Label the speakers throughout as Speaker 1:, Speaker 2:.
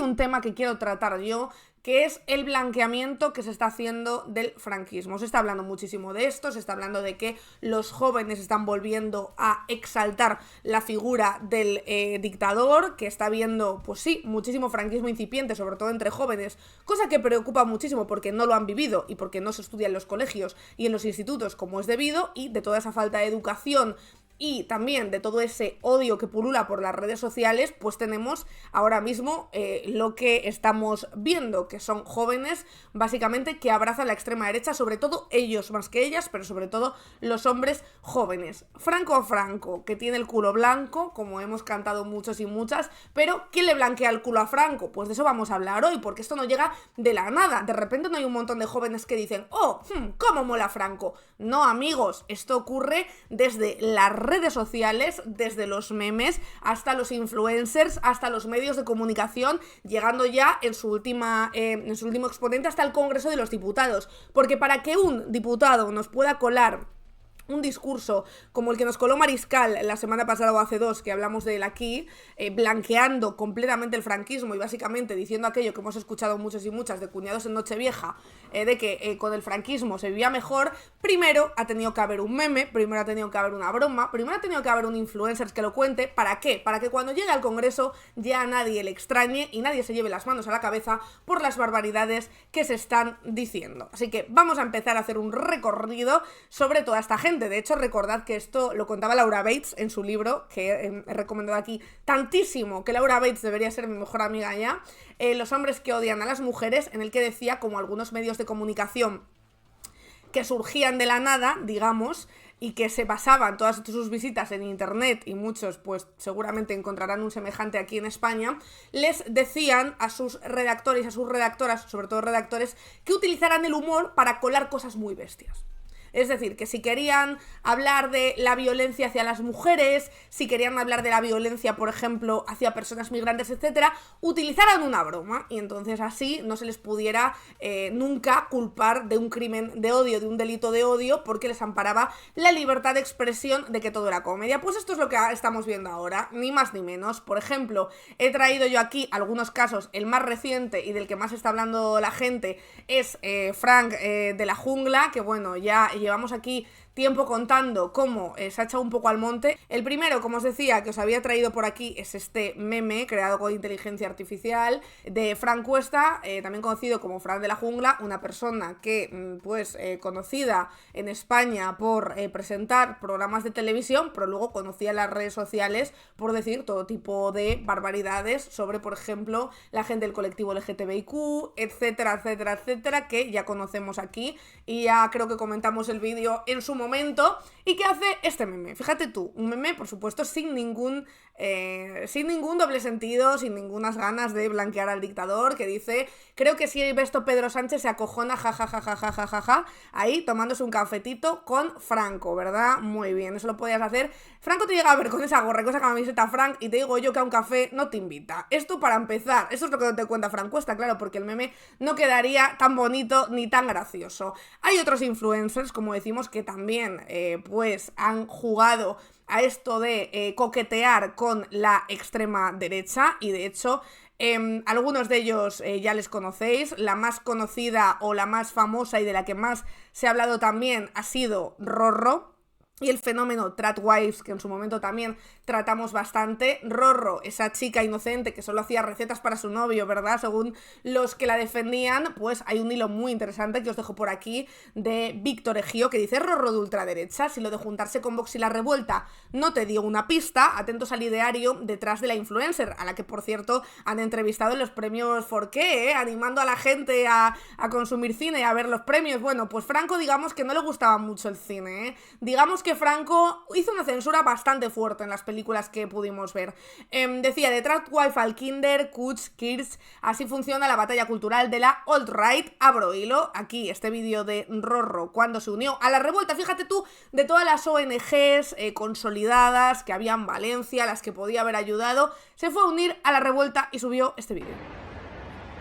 Speaker 1: un tema que quiero tratar yo, que es el blanqueamiento que se está haciendo del franquismo. Se está hablando muchísimo de esto, se está hablando de que los jóvenes están volviendo a exaltar la figura del dictador, que está habiendo, pues sí, muchísimo franquismo incipiente, sobre todo entre jóvenes, cosa que preocupa muchísimo porque no lo han vivido y porque no se estudia en los colegios y en los institutos como es debido, y de toda esa falta de educación y también de todo ese odio que pulula por las redes sociales, pues tenemos ahora mismo lo que estamos viendo, que son jóvenes básicamente que abrazan la extrema derecha, sobre todo ellos más que ellas, pero sobre todo los hombres jóvenes. Franco, que tiene el culo blanco, como hemos cantado muchos y muchas, pero ¿quién le blanquea el culo a Franco? Pues de eso vamos a hablar hoy, porque esto no llega de la nada. De repente no hay un montón de jóvenes que dicen, ¿cómo mola Franco? No, amigos, esto ocurre desde las redes sociales, desde los memes, hasta los influencers, hasta los medios de comunicación, llegando ya en su último exponente hasta el Congreso de los Diputados. Porque para que un diputado nos pueda colar un discurso como el que nos coló Mariscal la semana pasada o hace dos, que hablamos de él aquí, blanqueando completamente el franquismo y básicamente diciendo aquello que hemos escuchado muchos y muchas de cuñados en Nochevieja, de que con el franquismo se vivía mejor, primero ha tenido que haber un meme, primero ha tenido que haber una broma, primero ha tenido que haber un influencer que lo cuente. ¿Para qué? Para que cuando llegue al Congreso ya a nadie le extrañe y nadie se lleve las manos a la cabeza por las barbaridades que se están diciendo. Así que vamos a empezar a hacer un recorrido sobre toda esta gente. De hecho, recordad que esto lo contaba Laura Bates en su libro, que he recomendado aquí tantísimo, que Laura Bates debería ser mi mejor amiga ya, Los hombres que odian a las mujeres, en el que decía como algunos medios de comunicación que surgían de la nada, digamos, y que se basaban todas sus visitas en internet, y muchos pues seguramente encontrarán un semejante aquí en España, les decían a sus redactores y a sus redactoras, sobre todo redactores, que utilizaran el humor para colar cosas muy bestias. Es decir, que si querían hablar de la violencia hacia las mujeres, si querían hablar de la violencia, por ejemplo, hacia personas migrantes, etcétera, utilizaran una broma, y entonces así no se les pudiera nunca culpar de un crimen de odio, de un delito de odio, porque les amparaba la libertad de expresión de que todo era comedia. Pues esto es lo que estamos viendo ahora, ni más ni menos. Por ejemplo, he traído yo aquí algunos casos. El más reciente y del que más está hablando la gente es Frank de la Jungla, que bueno, ya llevamos aquí tiempo contando cómo se ha echado un poco al monte. El primero, como os decía, que os había traído por aquí, es este meme creado con inteligencia artificial de Frank Cuesta, también conocido como Frank de la Jungla, una persona que, conocida en España por presentar programas de televisión, pero luego conocida en las redes sociales por decir todo tipo de barbaridades sobre, por ejemplo, la gente del colectivo LGTBIQ, etcétera, etcétera, etcétera, que ya conocemos aquí y ya creo que comentamos el vídeo en su momento. ¿Y qué hace este meme? Fíjate tú, un meme, por supuesto, sin ningún doble sentido, sin ningunas ganas de blanquear al dictador, que dice, creo que si ve esto Pedro Sánchez se acojona, jajajajajajaja, ahí tomándose un cafetito con Franco, ¿verdad? Muy bien, eso lo podías hacer. Franco te llega a ver con esa gorra, con esa camiseta, Frank, y te digo yo que a un café no te invita. Esto para empezar, esto es lo que no te cuenta Frank Cuesta, claro, porque el meme no quedaría tan bonito ni tan gracioso. Hay otros influencers, como decimos, que también han jugado a esto de coquetear con la extrema derecha, y de hecho algunos de ellos ya les conocéis. La más conocida o la más famosa y de la que más se ha hablado también ha sido Rorro, y el fenómeno Tratwives, que en su momento también tratamos bastante. Rorro, esa chica inocente que solo hacía recetas para su novio, ¿verdad? Según los que la defendían, pues hay un hilo muy interesante que os dejo por aquí de Víctor Ejío, que dice: Rorro de ultraderecha, si lo de juntarse con Vox y la revuelta no te dio una pista, atentos al ideario detrás de la influencer, a la que por cierto han entrevistado en los premios Forqué, animando a la gente a consumir cine y a ver los premios. Bueno, pues Franco, digamos que no le gustaba mucho el cine, digamos que Franco hizo una censura bastante fuerte en las películas que pudimos ver. Decía, de Tratwife al Kinder, Kutsch, Kirsch, así funciona la batalla cultural de la alt-right. Abro hilo, aquí este vídeo de Rorro cuando se unió a la revuelta. Fíjate tú, de todas las ONGs consolidadas que había en Valencia, las que podía haber ayudado, se fue a unir a la revuelta y subió este vídeo.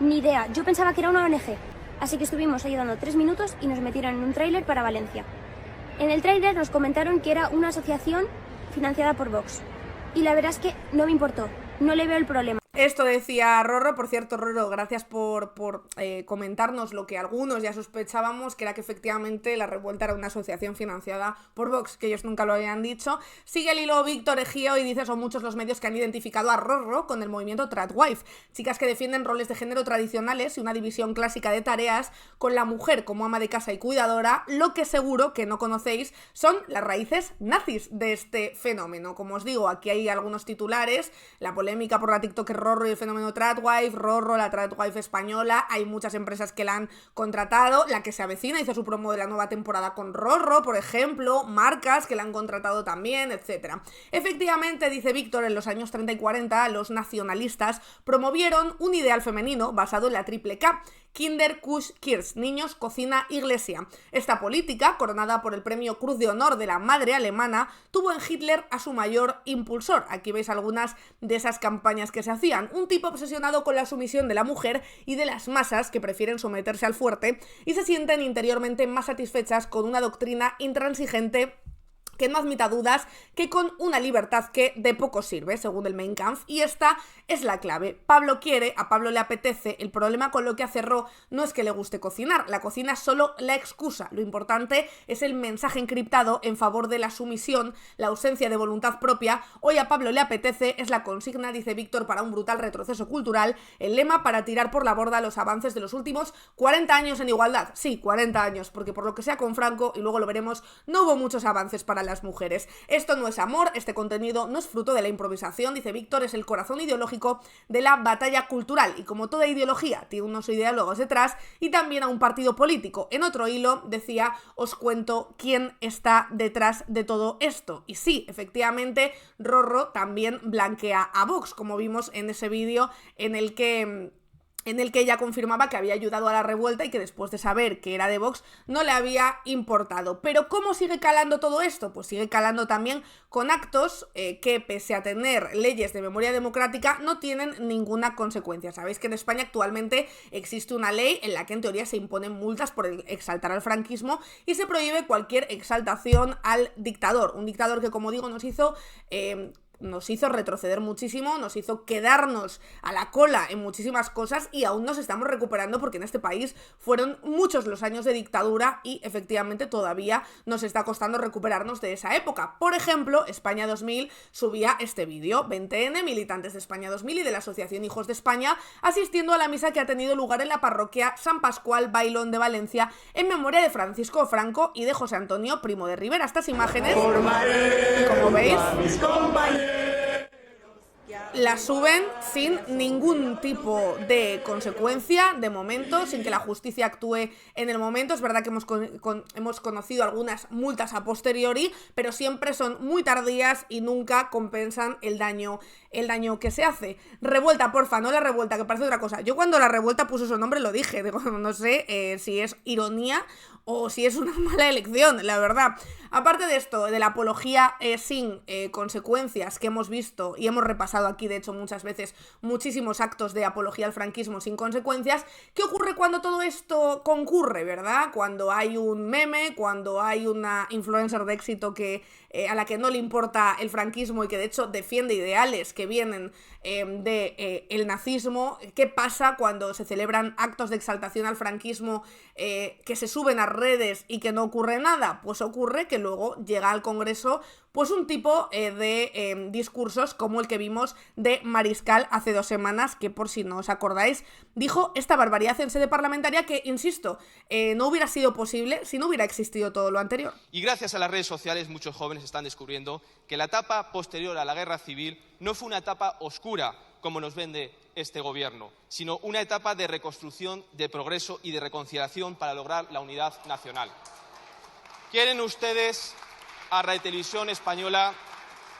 Speaker 2: Ni idea, yo pensaba que era una ONG, así que estuvimos ayudando 3 minutos y nos metieron en un tráiler para Valencia. En el tráiler nos comentaron que era una asociación financiada por Vox. Y la verdad es que no me importó, no le veo el problema.
Speaker 1: Esto decía Rorro. Por cierto, Rorro, gracias por comentarnos lo que algunos ya sospechábamos, que era que efectivamente la revuelta era una asociación financiada por Vox, que ellos nunca lo habían dicho. Sigue el hilo Víctor Egeo y dice: son muchos los medios que han identificado a Rorro con el movimiento Tradwife, chicas que defienden roles de género tradicionales y una división clásica de tareas con la mujer como ama de casa y cuidadora. Lo que seguro que no conocéis son las raíces nazis de este fenómeno. Como os digo, aquí hay algunos titulares: la polémica por la TikToker Rorro y el fenómeno Tradwife, Rorro, la Tradwife española. Hay muchas empresas que la han contratado, la que se avecina hizo su promo de la nueva temporada con Rorro, por ejemplo, marcas que la han contratado también, etc. Efectivamente, dice Víctor, en los años 30 y 40 los nacionalistas promovieron un ideal femenino basado en la triple K: Kinder, Kusch, Kirsch, niños, cocina, iglesia. Esta política, coronada por el premio Cruz de Honor de la madre alemana, tuvo en Hitler a su mayor impulsor. Aquí veis algunas de esas campañas que se hacían. Un tipo obsesionado con la sumisión de la mujer y de las masas que prefieren someterse al fuerte y se sienten interiormente más satisfechas con una doctrina intransigente que no admita dudas, que con una libertad que de poco sirve, según el Mein Kampf. Y esta es la clave. Pablo quiere, a Pablo le apetece. El problema con lo que hace Ro no es que le guste cocinar, la cocina es solo la excusa. Lo importante es el mensaje encriptado en favor de la sumisión, la ausencia de voluntad propia. Hoy a Pablo le apetece es la consigna, dice Víctor, para un brutal retroceso cultural, el lema para tirar por la borda los avances de los últimos 40 años en igualdad. Sí, 40 años, porque por lo que sea con Franco, y luego lo veremos, no hubo muchos avances para las mujeres. Esto no es amor, este contenido no es fruto de la improvisación, dice Víctor, es el corazón ideológico de la batalla cultural, y como toda ideología tiene unos ideólogos detrás y también a un partido político. En otro hilo decía: os cuento quién está detrás de todo esto. Y sí, efectivamente, Rorro también blanquea a Vox, como vimos en ese vídeo en el que ella confirmaba que había ayudado a la revuelta y que después de saber que era de Vox no le había importado. Pero ¿cómo sigue calando todo esto? Pues sigue calando también con actos que, pese a tener leyes de memoria democrática, no tienen ninguna consecuencia. Sabéis que en España actualmente existe una ley en la que en teoría se imponen multas por exaltar al franquismo y se prohíbe cualquier exaltación al dictador. Un dictador que, como digo, nos hizo retroceder muchísimo, nos hizo quedarnos a la cola en muchísimas cosas y aún nos estamos recuperando, porque en este país fueron muchos los años de dictadura y efectivamente todavía nos está costando recuperarnos de esa época. Por ejemplo, España 2000 subía este vídeo: 20N, militantes de España 2000 y de la Asociación Hijos de España asistiendo a la misa que ha tenido lugar en la parroquia San Pascual Bailón de Valencia en memoria de Francisco Franco y de José Antonio Primo de Rivera. Estas imágenes, como veis, la suben sin ningún tipo de consecuencia, de momento, sin que la justicia actúe en el momento. Es verdad que hemos conocido algunas multas a posteriori, pero siempre son muy tardías y nunca compensan el daño que se hace. Revuelta, porfa, no la revuelta, que parece otra cosa. Yo cuando la revuelta puso su nombre lo dije, digo, no sé si es ironía o si es una mala elección, la verdad. Aparte de esto, de la apología sin consecuencias que hemos visto y hemos repasado aquí, de hecho, muchas veces, muchísimos actos de apología al franquismo sin consecuencias, ¿qué ocurre cuando todo esto concurre, verdad? Cuando hay un meme, cuando hay una influencer de éxito a la que no le importa el franquismo y que de hecho defiende ideales que vienen del nazismo. ¿Qué pasa cuando se celebran actos de exaltación al franquismo que se suben a redes y que no ocurre nada? Pues ocurre que luego llega al Congreso pues un tipo de discursos como el que vimos de Mariscal hace 2 semanas, que, por si no os acordáis, dijo esta barbaridad en sede parlamentaria que, insisto, no hubiera sido posible si no hubiera existido todo lo anterior.
Speaker 3: Y gracias a las redes sociales muchos jóvenes están descubriendo que la etapa posterior a la guerra civil no fue una etapa oscura, como nos vende este gobierno, sino una etapa de reconstrucción, de progreso y de reconciliación para lograr la unidad nacional. Quieren ustedes a Radio Televisión Española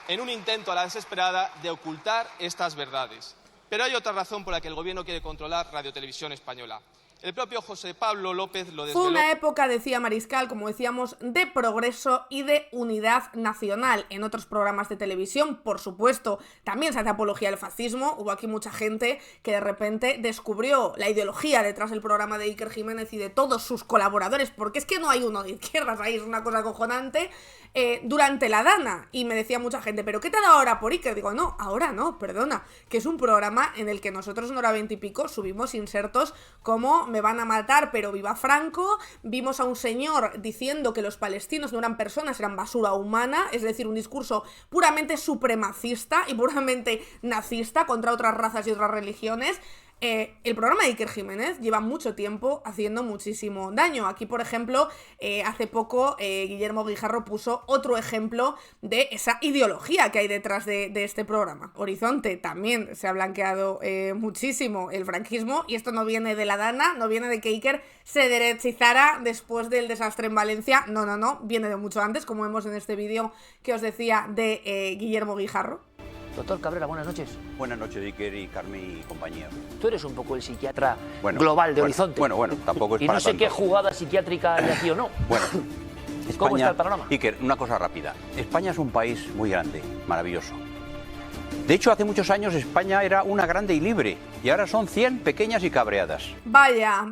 Speaker 3: en un intento a la desesperada de ocultar estas verdades. Pero hay otra razón por la que el Gobierno quiere controlar Radio Televisión Española. El propio José Pablo López lo
Speaker 1: Fue
Speaker 3: desveló.
Speaker 1: una época, decía Mariscal, como decíamos, de progreso y de unidad nacional. En otros programas de televisión, por supuesto, también se hace apología al fascismo. Hubo aquí mucha gente que de repente descubrió la ideología detrás del programa de Iker Jiménez y de todos sus colaboradores, porque es que no hay uno de izquierdas ahí, es una cosa acojonante, durante la Dana. Y me decía mucha gente, ¿pero qué te ha dado ahora por Iker? Digo, no, ahora no, perdona, que es un programa en el que nosotros en Hora 20 y pico subimos insertos como "me van a matar, pero viva Franco", vimos a un señor diciendo que los palestinos no eran personas, eran basura humana, es decir, un discurso puramente supremacista y puramente nazista contra otras razas y otras religiones. El programa de Iker Jiménez lleva mucho tiempo haciendo muchísimo daño. Aquí, por ejemplo, hace poco Guillermo Guijarro puso otro ejemplo de esa ideología que hay detrás de este programa. Horizonte también se ha blanqueado muchísimo el franquismo, y esto no viene de la Dana, no viene de que Iker se derechizara después del desastre en Valencia, no, viene de mucho antes, como vemos en este vídeo que os decía de Guillermo Guijarro.
Speaker 4: Doctor Cabrera, buenas noches.
Speaker 5: Buenas noches, Iker y Carmen y compañía.
Speaker 4: Tú eres un poco el psiquiatra global de Horizonte.
Speaker 5: Bueno, tampoco es
Speaker 4: y
Speaker 5: para
Speaker 4: no sé
Speaker 5: tanto.
Speaker 4: qué jugada psiquiátrica hay aquí o no.
Speaker 5: Bueno,
Speaker 4: ¿Cómo está el panorama?
Speaker 5: Iker, una cosa rápida. España es un país muy grande, maravilloso. De hecho, hace muchos años España era una grande y libre, y ahora son 100 pequeñas y cabreadas.
Speaker 1: Vaya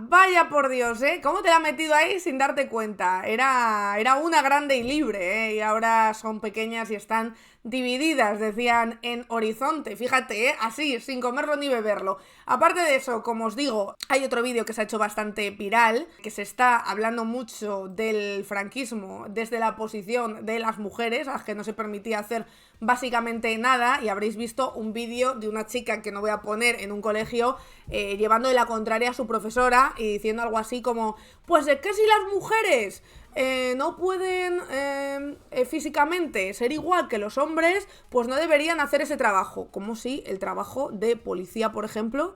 Speaker 1: por Dios, ¿eh? ¿Cómo te la has metido ahí sin darte cuenta? Era una grande y libre, ¿eh? Y ahora son pequeñas y están divididas, decían en Horizonte. Fíjate, ¿eh? Así, sin comerlo ni beberlo. Aparte de eso, como os digo, hay otro vídeo que se ha hecho bastante viral, que se está hablando mucho del franquismo desde la posición de las mujeres, a las que no se permitía hacer básicamente nada, y habréis visto un vídeo de una chica que no voy a poner en un colegio llevando de la contraria a su profesora y diciendo algo así como, pues es que si las mujeres no pueden físicamente ser igual que los hombres, pues no deberían hacer ese trabajo. Como si el trabajo de policía, por ejemplo,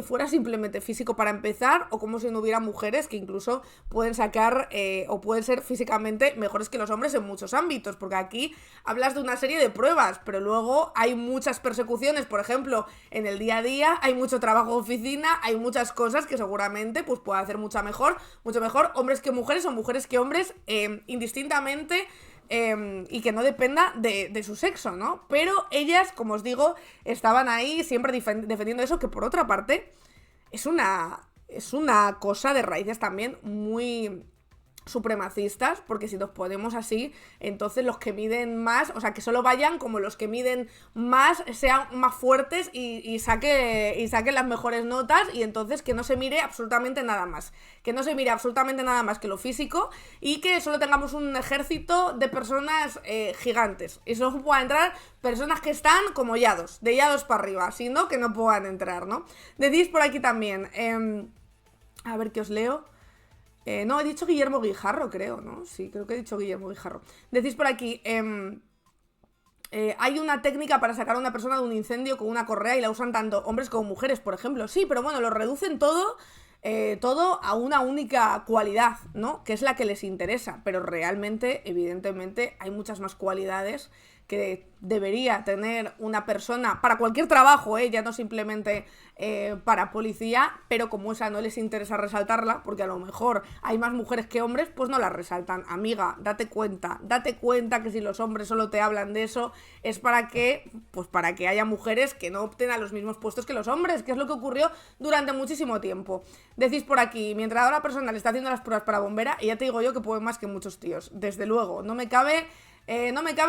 Speaker 1: fuera simplemente físico para empezar, o como si no hubiera mujeres que incluso pueden sacar o pueden ser físicamente mejores que los hombres en muchos ámbitos, porque aquí hablas de una serie de pruebas, pero luego hay muchas persecuciones, por ejemplo, en el día a día, hay mucho trabajo de oficina, hay muchas cosas que seguramente pues puede hacer mucho mejor hombres que mujeres o mujeres que hombres, indistintamente, y que no dependa de su sexo, ¿no? Pero ellas, como os digo, estaban ahí siempre defendiendo eso, que por otra parte es una cosa de raíces también muy supremacistas, porque si nos ponemos así, entonces los que miden más, o sea, que solo vayan como los que miden más, sean más fuertes y saquen las mejores notas, y entonces que no se mire absolutamente nada más, que lo físico, y que solo tengamos un ejército de personas gigantes, y solo puedan entrar personas que están como de yados para arriba, sino que no puedan entrar, ¿no? Decís por aquí también, a ver qué os leo. No, he dicho Guillermo Guijarro, creo, ¿no? Sí, creo que he dicho Guillermo Guijarro. Decís por aquí, hay una técnica para sacar a una persona de un incendio con una correa y la usan tanto hombres como mujeres, por ejemplo. Sí, pero bueno, lo reducen todo a una única cualidad, ¿no? Que es la que les interesa, pero realmente, evidentemente, hay muchas más cualidades que debería tener una persona para cualquier trabajo, ya no simplemente para policía, pero como esa no les interesa resaltarla, porque a lo mejor hay más mujeres que hombres, pues no la resaltan. Amiga, date cuenta que si los hombres solo te hablan de eso, es para que haya mujeres que no opten a los mismos puestos que los hombres, que es lo que ocurrió durante muchísimo tiempo. Decís por aquí, mientras ahora la persona le está haciendo las pruebas para bombera, y ya te digo yo que puede más que muchos tíos, desde luego, no me cabe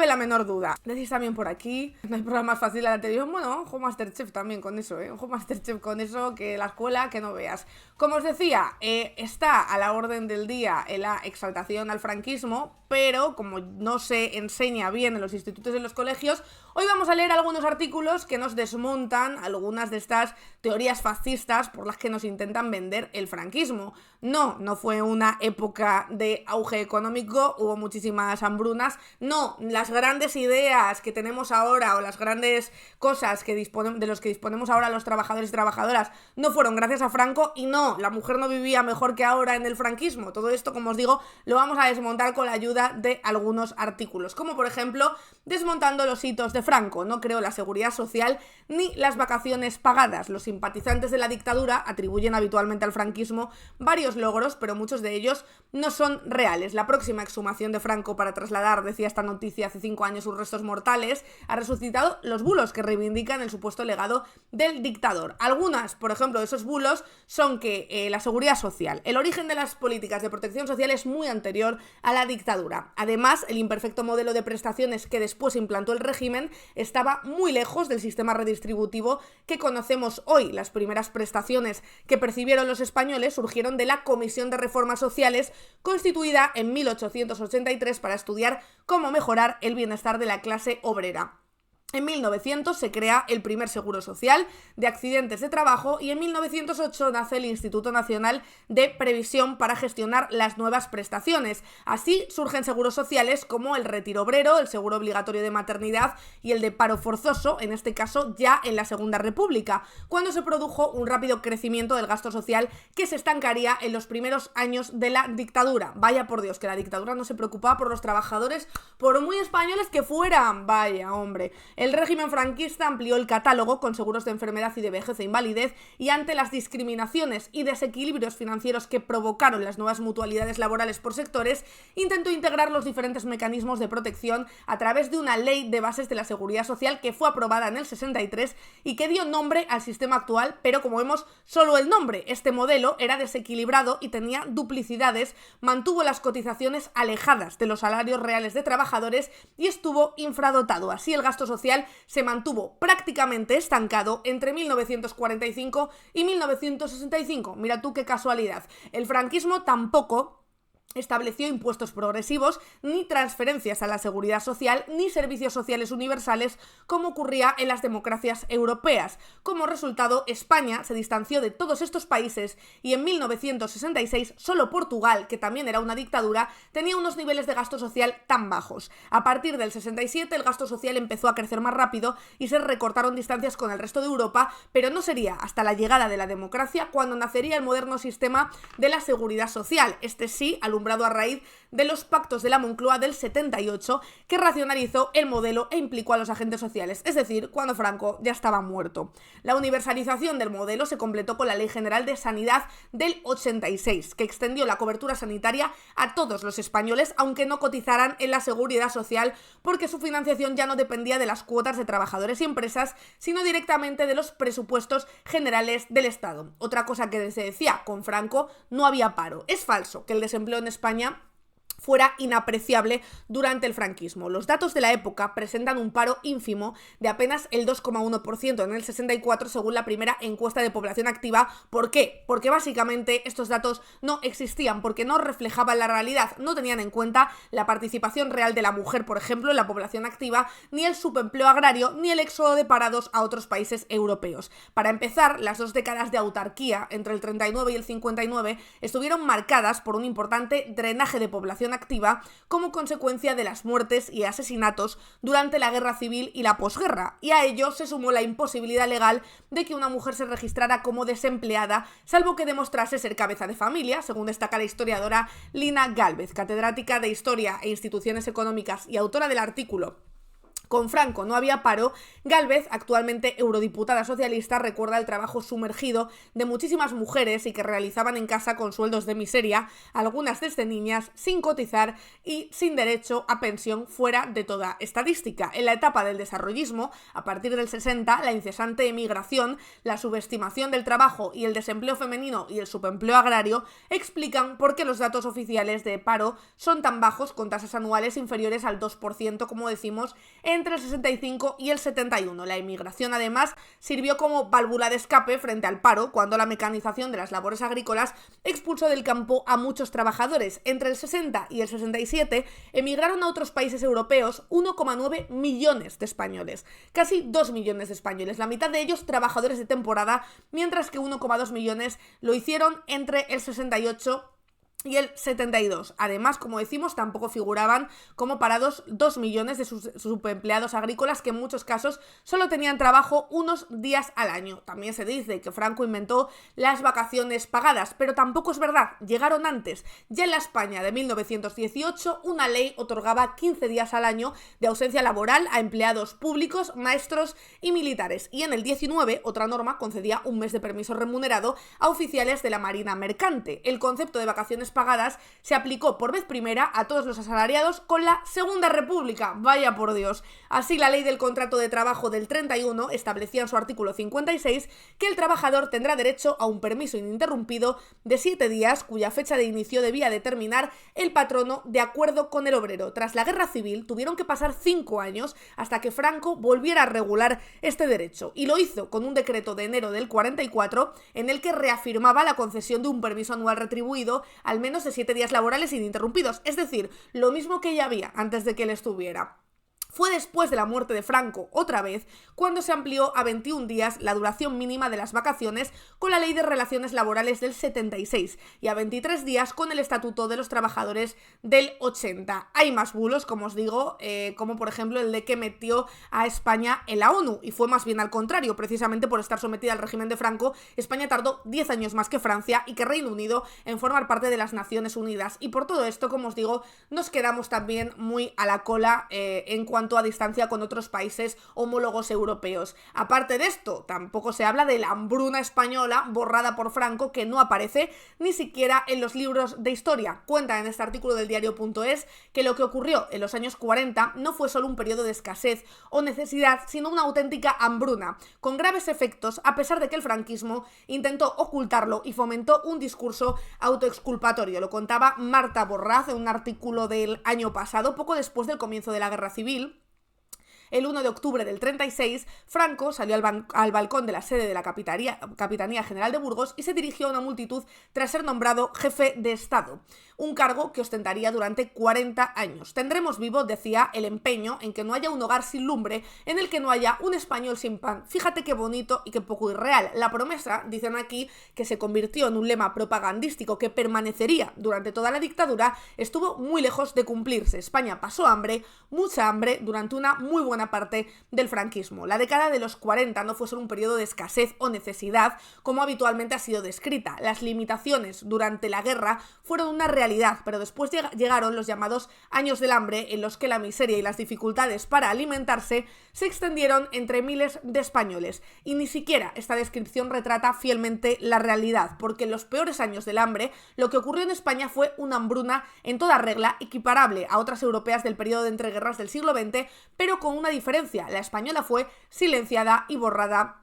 Speaker 1: la menor duda. Decís también por aquí, no hay programa más fácil de la televisión. Bueno, ojo Masterchef también con eso, ojo Masterchef con eso, que la escuela que no veas. Como os decía, está a la orden del día la exaltación al franquismo, pero como no se enseña bien en los institutos y en los colegios, hoy vamos a leer algunos artículos que nos desmontan algunas de estas teorías fascistas por las que nos intentan vender el franquismo. No fue una época de auge económico, hubo muchísimas hambrunas, No, las grandes ideas que tenemos ahora o las grandes cosas de los que disponemos ahora los trabajadores y trabajadoras no fueron gracias a Franco, y no, la mujer no vivía mejor que ahora en el franquismo. Todo esto, como os digo, lo vamos a desmontar con la ayuda de algunos artículos, como por ejemplo desmontando los hitos de Franco. No creó la seguridad social ni las vacaciones pagadas. Los simpatizantes de la dictadura atribuyen habitualmente al franquismo varios logros, pero muchos de ellos no son reales. La próxima exhumación de Franco para trasladar, decía esta noticia hace 5 años, sus restos mortales, ha resucitado los bulos que reivindican el supuesto legado del dictador. Algunas, por ejemplo, de esos bulos son que la seguridad social, el origen de las políticas de protección social es muy anterior a la dictadura. Además, el imperfecto modelo de prestaciones que después implantó el régimen estaba muy lejos del sistema redistributivo que conocemos hoy. Las primeras prestaciones que percibieron los españoles surgieron de la Comisión de Reformas Sociales, constituida en 1883 para estudiar cómo mejorar el bienestar de la clase obrera. En 1900 se crea el primer seguro social de accidentes de trabajo y en 1908 nace el Instituto Nacional de Previsión para gestionar las nuevas prestaciones. Así surgen seguros sociales como el retiro obrero, el seguro obligatorio de maternidad y el de paro forzoso, en este caso ya en la Segunda República, cuando se produjo un rápido crecimiento del gasto social que se estancaría en los primeros años de la dictadura. Vaya por Dios, que la dictadura no se preocupaba por los trabajadores, por muy españoles que fueran. Vaya, hombre. El régimen franquista amplió el catálogo con seguros de enfermedad y de vejez e invalidez, y ante las discriminaciones y desequilibrios financieros que provocaron las nuevas mutualidades laborales por sectores, intentó integrar los diferentes mecanismos de protección a través de una ley de bases de la seguridad social que fue aprobada en el 63 y que dio nombre al sistema actual, pero como vemos, solo el nombre. Este modelo era desequilibrado y tenía duplicidades, mantuvo las cotizaciones alejadas de los salarios reales de trabajadores y estuvo infradotado. Así el gasto social se mantuvo prácticamente estancado entre 1945 y 1965. Mira tú qué casualidad. El franquismo tampoco estableció impuestos progresivos, ni transferencias a la seguridad social, ni servicios sociales universales, como ocurría en las democracias europeas. Como resultado, España se distanció de todos estos países y en 1966 solo Portugal, que también era una dictadura, tenía unos niveles de gasto social tan bajos. A partir del 67 el gasto social empezó a crecer más rápido y se recortaron distancias con el resto de Europa, pero no sería hasta la llegada de la democracia cuando nacería el moderno sistema de la seguridad social. Este sí, alumbrado a raíz de los pactos de la Moncloa del 78, que racionalizó el modelo e implicó a los agentes sociales, es decir, cuando Franco ya estaba muerto. La universalización del modelo se completó con la Ley General de Sanidad del 86, que extendió la cobertura sanitaria a todos los españoles, aunque no cotizaran en la seguridad social, porque su financiación ya no dependía de las cuotas de trabajadores y empresas, sino directamente de los presupuestos generales del Estado. Otra cosa que se decía, con Franco no había paro. Es falso que el desempleo en España fuera inapreciable durante el franquismo. Los datos de la época presentan un paro ínfimo de apenas el 2,1% en el 64 según la primera encuesta de población activa. ¿Por qué? Porque básicamente estos datos no existían, porque no reflejaban la realidad, no tenían en cuenta la participación real de la mujer, por ejemplo, en la población activa, ni el subempleo agrario, ni el éxodo de parados a otros países europeos. Para empezar, las 2 décadas de autarquía, entre el 39 y el 59, estuvieron marcadas por un importante drenaje de población activa como consecuencia de las muertes y asesinatos durante la guerra civil y la posguerra, y a ello se sumó la imposibilidad legal de que una mujer se registrara como desempleada, salvo que demostrase ser cabeza de familia, según destaca la historiadora Lina Gálvez, catedrática de Historia e Instituciones Económicas y autora del artículo Con Franco no había paro. Gálvez, actualmente eurodiputada socialista, recuerda el trabajo sumergido de muchísimas mujeres y que realizaban en casa con sueldos de miseria, algunas desde niñas, sin cotizar y sin derecho a pensión, fuera de toda estadística. En la etapa del desarrollismo, a partir del 60, la incesante emigración, la subestimación del trabajo y el desempleo femenino y el subempleo agrario explican por qué los datos oficiales de paro son tan bajos, con tasas anuales inferiores al 2%, como decimos, entre el 65 y el 71. La inmigración, además, sirvió como válvula de escape frente al paro, cuando la mecanización de las labores agrícolas expulsó del campo a muchos trabajadores. Entre el 60 y el 67 emigraron a otros países europeos 1,9 millones de españoles, casi 2 millones de españoles, la mitad de ellos trabajadores de temporada, mientras que 1,2 millones lo hicieron entre el 68 y el 72. Además, como decimos, tampoco figuraban como parados 2 millones de sus subempleados agrícolas que en muchos casos solo tenían trabajo unos días al año. También se dice que Franco inventó las vacaciones pagadas, pero tampoco es verdad, llegaron antes. Ya en la España de 1918, una ley otorgaba 15 días al año de ausencia laboral a empleados públicos, maestros y militares. Y en el 19, otra norma concedía un mes de permiso remunerado a oficiales de la Marina Mercante. El concepto de vacaciones pagadas se aplicó por vez primera a todos los asalariados con la Segunda República. Vaya por Dios. Así, la ley del contrato de trabajo del 31 establecía en su artículo 56 que el trabajador tendrá derecho a un permiso ininterrumpido de 7 días, cuya fecha de inicio debía determinar el patrono de acuerdo con el obrero. Tras la Guerra Civil tuvieron que pasar 5 años hasta que Franco volviera a regular este derecho, y lo hizo con un decreto de enero del 44 en el que reafirmaba la concesión de un permiso anual retribuido al menos de 7 días laborales ininterrumpidos, es decir, lo mismo que ya había antes de que él estuviera. Fue después de la muerte de Franco, otra vez, cuando se amplió a 21 días la duración mínima de las vacaciones con la Ley de Relaciones Laborales del 76 y a 23 días con el Estatuto de los Trabajadores del 80. Hay más bulos, como os digo, como por ejemplo el de que metió a España en la ONU, y fue más bien al contrario. Precisamente por estar sometida al régimen de Franco, España tardó 10 años más que Francia y que Reino Unido en formar parte de las Naciones Unidas. Y por todo esto, como os digo, nos quedamos también muy a la cola en cuanto a distancia con otros países homólogos europeos. Aparte de esto, tampoco se habla de la hambruna española borrada por Franco, que no aparece ni siquiera en los libros de historia. Cuenta en este artículo del diario.es que lo que ocurrió en los años 40 no fue solo un periodo de escasez o necesidad, sino una auténtica hambruna, con graves efectos, a pesar de que el franquismo intentó ocultarlo y fomentó un discurso autoexculpatorio. Lo contaba Marta Borraz en un artículo del año pasado, poco después del comienzo de la Guerra Civil. El 1 de octubre del 36, Franco salió al balcón de la sede de la Capitanía General de Burgos y se dirigió a una multitud tras ser nombrado jefe de Estado, un cargo que ostentaría durante 40 años. Tendremos vivo, decía, el empeño en que no haya un hogar sin lumbre, en el que no haya un español sin pan. Fíjate qué bonito y qué poco irreal. La promesa, dicen aquí, que se convirtió en un lema propagandístico que permanecería durante toda la dictadura, estuvo muy lejos de cumplirse. España pasó hambre, mucha hambre, durante una muy buena parte del franquismo. La década de los 40 no fue solo un periodo de escasez o necesidad, como habitualmente ha sido descrita. Las limitaciones durante la guerra fueron una realidad, pero después llegaron los llamados años del hambre, en los que la miseria y las dificultades para alimentarse se extendieron entre miles de españoles. Y ni siquiera esta descripción retrata fielmente la realidad, porque en los peores años del hambre, lo que ocurrió en España fue una hambruna en toda regla, equiparable a otras europeas del periodo de entreguerras del siglo XX, pero con una diferencia: la española fue silenciada y borrada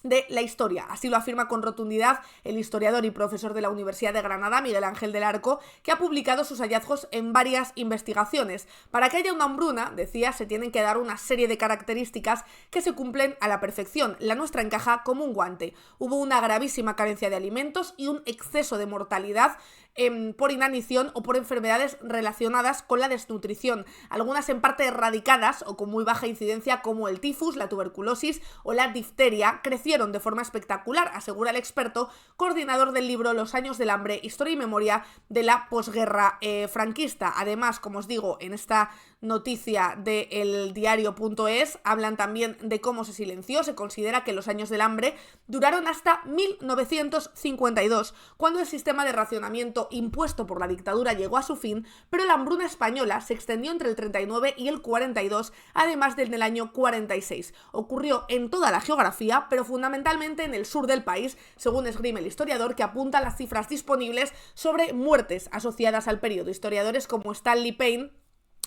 Speaker 1: de la historia. Así lo afirma con rotundidad el historiador y profesor de la Universidad de Granada, Miguel Ángel del Arco, que ha publicado sus hallazgos en varias investigaciones. Para que haya una hambruna, decía, se tienen que dar una serie de características que se cumplen a la perfección. La nuestra encaja como un guante. Hubo una gravísima carencia de alimentos y un exceso de mortalidad por inanición o por enfermedades relacionadas con la desnutrición, algunas en parte erradicadas o con muy baja incidencia, como el tifus, la tuberculosis o la difteria, crecieron de forma espectacular, asegura el experto coordinador del libro Los años del hambre, historia y memoria de la posguerra franquista. Además, como os digo, en esta noticia del diario.es hablan también de cómo se silenció. Se considera que los años del hambre duraron hasta 1952, cuando el sistema de racionamiento impuesto por la dictadura llegó a su fin, pero la hambruna española se extendió entre el 39 y el 42, además del año 46. Ocurrió en toda la geografía, pero fundamentalmente en el sur del país, según esgrime el historiador, que apunta las cifras disponibles sobre muertes asociadas al periodo. Historiadores como Stanley Payne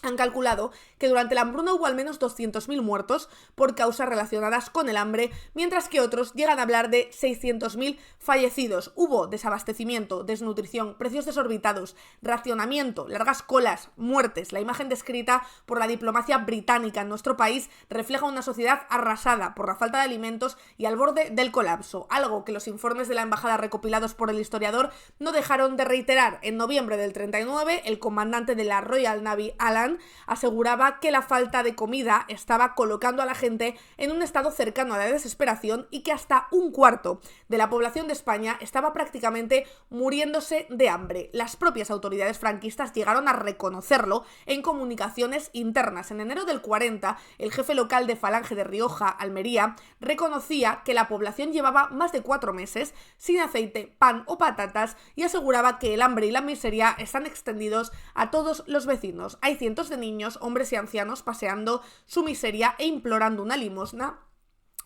Speaker 1: han calculado que durante la hambruna hubo al menos 200.000 muertos por causas relacionadas con el hambre, mientras que otros llegan a hablar de 600.000 fallecidos. Hubo desabastecimiento, desnutrición, precios desorbitados, racionamiento, largas colas, muertes. La imagen descrita por la diplomacia británica en nuestro país refleja una sociedad arrasada por la falta de alimentos y al borde del colapso, algo que los informes de la embajada recopilados por el historiador no dejaron de reiterar. En noviembre del 39, el comandante de la Royal Navy, Alan Catalán aseguraba que la falta de comida estaba colocando a la gente en un estado cercano a la desesperación y que hasta un cuarto de la población de España estaba prácticamente muriéndose de hambre. Las propias autoridades franquistas llegaron a reconocerlo en comunicaciones internas. En enero del 40, el jefe local de Falange de Rioja, Almería, reconocía que la población llevaba más de 4 meses sin aceite, pan o patatas y aseguraba que el hambre y la miseria están extendidos a todos los vecinos. Hay cientos de niños, hombres y ancianos paseando su miseria e implorando una limosna.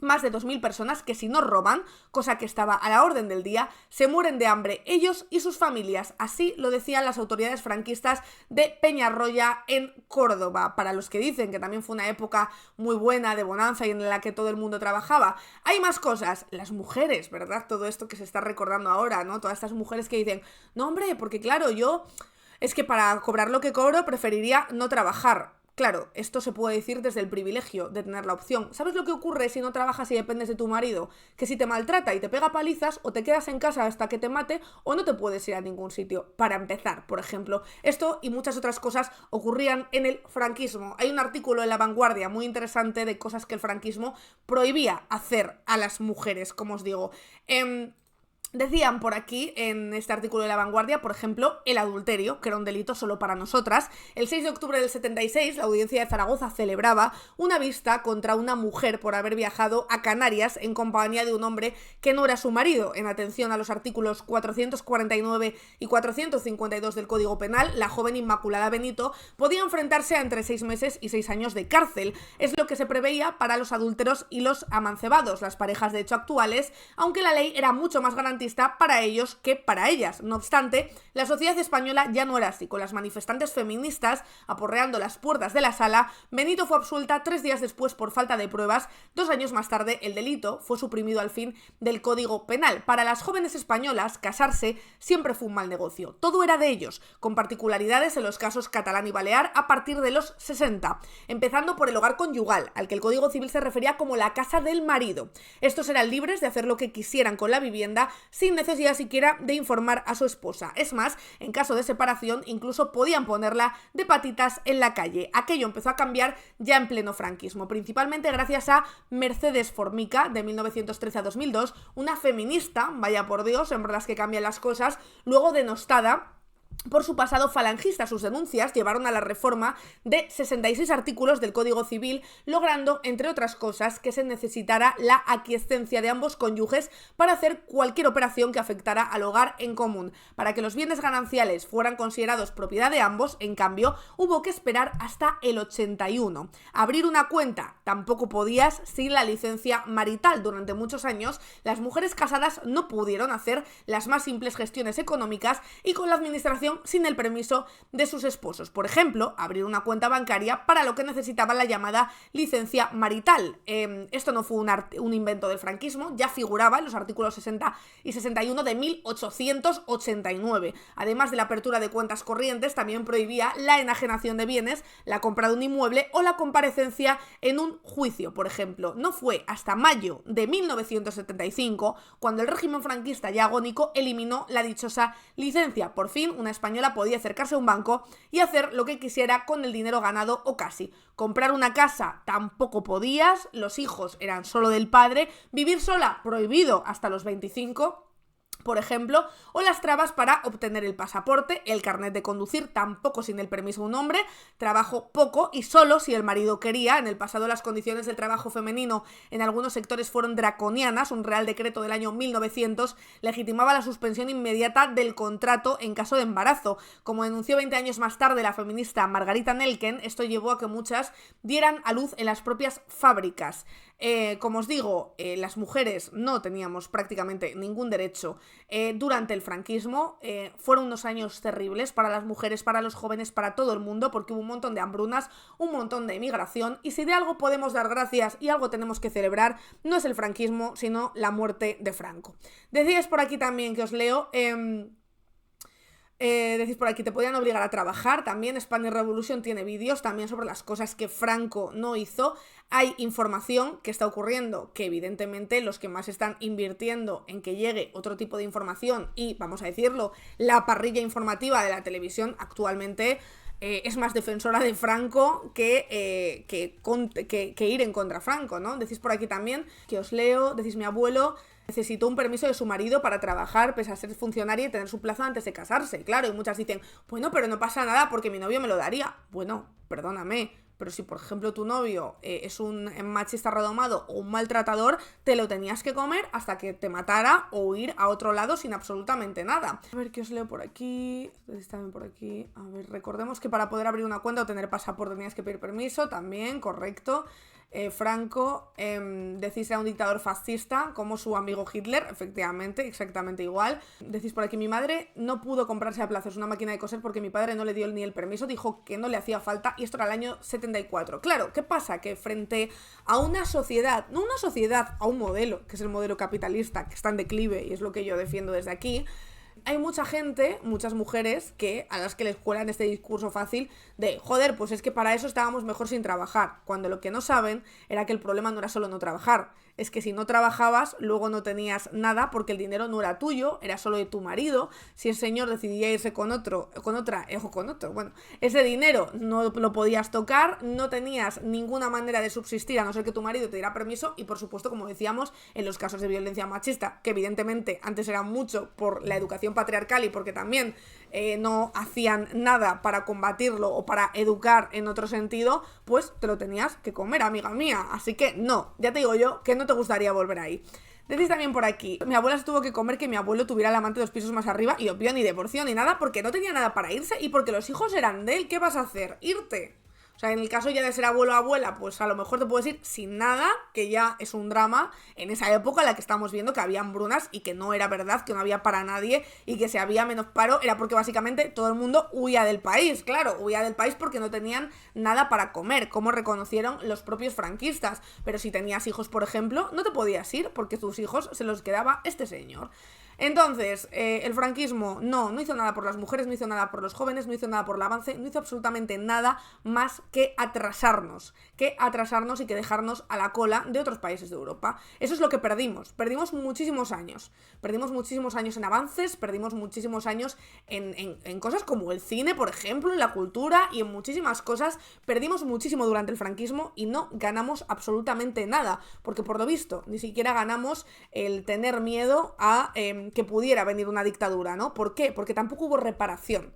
Speaker 1: Más de 2.000 personas que si no roban, cosa que estaba a la orden del día, se mueren de hambre ellos y sus familias. Así lo decían las autoridades franquistas de Peñarroya en Córdoba. Para los que dicen que también fue una época muy buena de bonanza y en la que todo el mundo trabajaba. Hay más cosas. Las mujeres, ¿verdad? Todo esto que se está recordando ahora, ¿no? Todas estas mujeres que dicen, no hombre, porque claro, yo es que para cobrar lo que cobro preferiría no trabajar. Claro, esto se puede decir desde el privilegio de tener la opción. ¿Sabes lo que ocurre si no trabajas y dependes de tu marido? Que si te maltrata y te pega palizas, o te quedas en casa hasta que te mate, o no te puedes ir a ningún sitio. Para empezar, por ejemplo. Esto y muchas otras cosas ocurrían en el franquismo. Hay un artículo en La Vanguardia muy interesante de cosas que el franquismo prohibía hacer a las mujeres, como os digo. Decían por aquí, en este artículo de La Vanguardia, por ejemplo, el adulterio, que era un delito solo para nosotras. El 6 de octubre del 76, la Audiencia de Zaragoza celebraba una vista contra una mujer por haber viajado a Canarias en compañía de un hombre que no era su marido. En atención a los artículos 449 y 452 del Código Penal, la joven Inmaculada Benito podía enfrentarse a entre 6 meses y 6 años de cárcel. Es lo que se preveía para los adúlteros y los amancebados, las parejas de hecho actuales, aunque la ley era mucho más garantista para ellos que para ellas. No obstante, la sociedad española ya no era así. Con las manifestantes feministas aporreando las puertas de la sala, Benito fue absuelta 3 días después por falta de pruebas. 2 años más tarde, el delito fue suprimido al fin del Código Penal. Para las jóvenes españolas, casarse siempre fue un mal negocio. Todo era de ellos, con particularidades en los casos catalán y balear a partir de los 60, empezando por el hogar conyugal, al que el Código Civil se refería como la casa del marido. Estos eran libres de hacer lo que quisieran con la vivienda, sin necesidad siquiera de informar a su esposa. Es más, en caso de separación, incluso podían ponerla de patitas en la calle. Aquello empezó a cambiar ya en pleno franquismo, principalmente gracias a Mercedes Formica, de 1913 a 2002, una feminista, vaya por Dios, en verdad que cambian las cosas, luego denostada por su pasado falangista. Sus denuncias llevaron a la reforma de 66 artículos del Código Civil, logrando, entre otras cosas, que se necesitara la aquiescencia de ambos cónyuges para hacer cualquier operación que afectara al hogar en común. Para que los bienes gananciales fueran considerados propiedad de ambos, en cambio, hubo que esperar hasta el 81. Abrir una cuenta tampoco podías sin la licencia marital. Durante muchos años, las mujeres casadas no pudieron hacer las más simples gestiones económicas y con la administración sin el permiso de sus esposos. Por ejemplo, abrir una cuenta bancaria, para lo que necesitaban la llamada licencia marital. Esto no fue un invento del franquismo, ya figuraba en los artículos 60 y 61 de 1889. Además de la apertura de cuentas corrientes, también prohibía la enajenación de bienes, la compra de un inmueble o la comparecencia en un juicio, por ejemplo. No fue hasta mayo de 1975 cuando el régimen franquista ya agónico eliminó la dichosa licencia. Por fin, una española podía acercarse a un banco y hacer lo que quisiera con el dinero ganado o casi. Comprar una casa tampoco podías, los hijos eran solo del padre, vivir sola prohibido hasta los 25, por ejemplo, o las trabas para obtener el pasaporte, el carnet de conducir tampoco sin el permiso de un hombre, trabajo poco y solo si el marido quería. En el pasado las condiciones del trabajo femenino en algunos sectores fueron draconianas. Un real decreto del año 1900 legitimaba la suspensión inmediata del contrato en caso de embarazo. Como denunció 20 años más tarde la feminista Margarita Nelken, esto llevó a que muchas dieran a luz en las propias fábricas. Como os digo, las mujeres no teníamos prácticamente ningún derecho durante el franquismo. Fueron unos años terribles para las mujeres, para los jóvenes, para todo el mundo, porque hubo un montón de hambrunas, un montón de emigración, y si de algo podemos dar gracias y algo tenemos que celebrar, no es el franquismo, sino la muerte de Franco. Decíais por aquí también, que os leo... decís por aquí, te podían obligar a trabajar. También Spanish Revolution tiene vídeos también sobre las cosas que Franco no hizo. Hay información que está ocurriendo, que evidentemente los que más están invirtiendo en que llegue otro tipo de información y, vamos a decirlo, la parrilla informativa de la televisión actualmente es más defensora de Franco que ir en contra Franco, ¿no? Decís por aquí también, que os leo, decís: mi abuelo necesitó un permiso de su marido para trabajar pese a ser funcionaria y tener su plaza antes de casarse. Claro, y muchas dicen: bueno, pero no pasa nada porque mi novio me lo daría. Bueno, perdóname, pero si por ejemplo tu novio es un machista redomado o un maltratador, te lo tenías que comer hasta que te matara o ir a otro lado sin absolutamente nada. A ver qué os leo por aquí. También por aquí. A ver, recordemos que para poder abrir una cuenta o tener pasaporte tenías que pedir permiso, también, correcto. Franco, decís, era un dictador fascista como su amigo Hitler, efectivamente, exactamente igual. Decís por aquí: mi madre no pudo comprarse a plazos una máquina de coser porque mi padre no le dio ni el permiso, dijo que no le hacía falta, y esto era el año 74. Claro, ¿qué pasa? Que frente a una sociedad, no una sociedad, a un modelo, que es el modelo capitalista, que está en declive, y es lo que yo defiendo desde aquí, hay mucha gente, muchas mujeres, a las que les cuelan este discurso fácil de: joder, pues es que para eso estábamos mejor sin trabajar, cuando lo que no saben era que el problema no era solo no trabajar, es que si no trabajabas, luego no tenías nada porque el dinero no era tuyo, era solo de tu marido. Si el señor decidía irse con otro, bueno, ese dinero no lo podías tocar, no tenías ninguna manera de subsistir a no ser que tu marido te diera permiso, y por supuesto, como decíamos, en los casos de violencia machista, que evidentemente antes era mucho por la educación patriarcal y porque también no hacían nada para combatirlo o para educar en otro sentido, pues te lo tenías que comer, amiga mía. Así que no, ya te digo yo que no te gustaría volver ahí. Decís también por aquí: mi abuela se tuvo que comer que mi abuelo tuviera el amante 2 pisos más arriba, y obvio, ni divorcio ni nada, porque no tenía nada para irse y porque los hijos eran de él. ¿Qué vas a hacer? Irte. O sea, en el caso ya de ser abuelo o abuela, pues a lo mejor te puedes ir sin nada, que ya es un drama en esa época en la que estamos viendo que había hambrunas y que no era verdad, que no había para nadie, y que si había menos paro era porque básicamente todo el mundo huía del país. Claro, huía del país porque no tenían nada para comer, como reconocieron los propios franquistas. Pero si tenías hijos, por ejemplo, no te podías ir porque tus hijos se los quedaba este señor. Entonces, el franquismo no hizo nada por las mujeres, no hizo nada por los jóvenes, no hizo nada por el avance, no hizo absolutamente nada más que atrasarnos y que dejarnos a la cola de otros países de Europa. Eso es lo que perdimos muchísimos años. Perdimos muchísimos años en avances, perdimos muchísimos años en cosas como el cine, por ejemplo, en la cultura y en muchísimas cosas. Perdimos muchísimo durante el franquismo y no ganamos absolutamente nada, porque por lo visto ni siquiera ganamos el tener miedo a que pudiera venir una dictadura, ¿no? ¿Por qué? Porque tampoco hubo reparación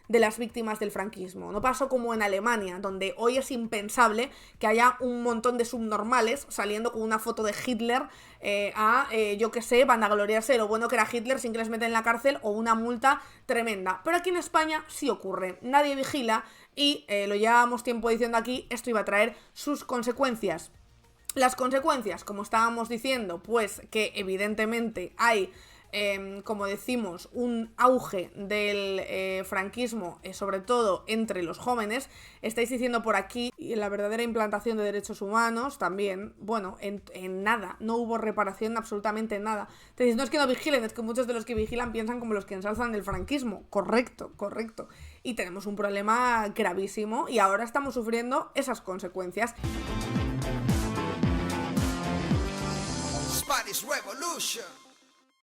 Speaker 1: de las víctimas del franquismo. No pasó como en Alemania, donde hoy es impensable que haya un montón de subnormales saliendo con una foto de Hitler yo qué sé, vanagloriarse de lo bueno que era Hitler sin que les meten en la cárcel o una multa tremenda. Pero aquí en España sí ocurre, nadie vigila y lo llevábamos tiempo diciendo aquí, esto iba a traer sus consecuencias. Las consecuencias, como estábamos diciendo, pues que evidentemente hay como decimos, un auge del franquismo, sobre todo entre los jóvenes. Estáis diciendo por aquí, y la verdadera implantación de derechos humanos también, bueno, en nada, no hubo reparación, absolutamente nada. Te dices, no es que no vigilen, es que muchos de los que vigilan piensan como los que ensalzan el franquismo. Correcto. Y tenemos un problema gravísimo y ahora estamos sufriendo esas consecuencias.
Speaker 6: Spanish Revolution.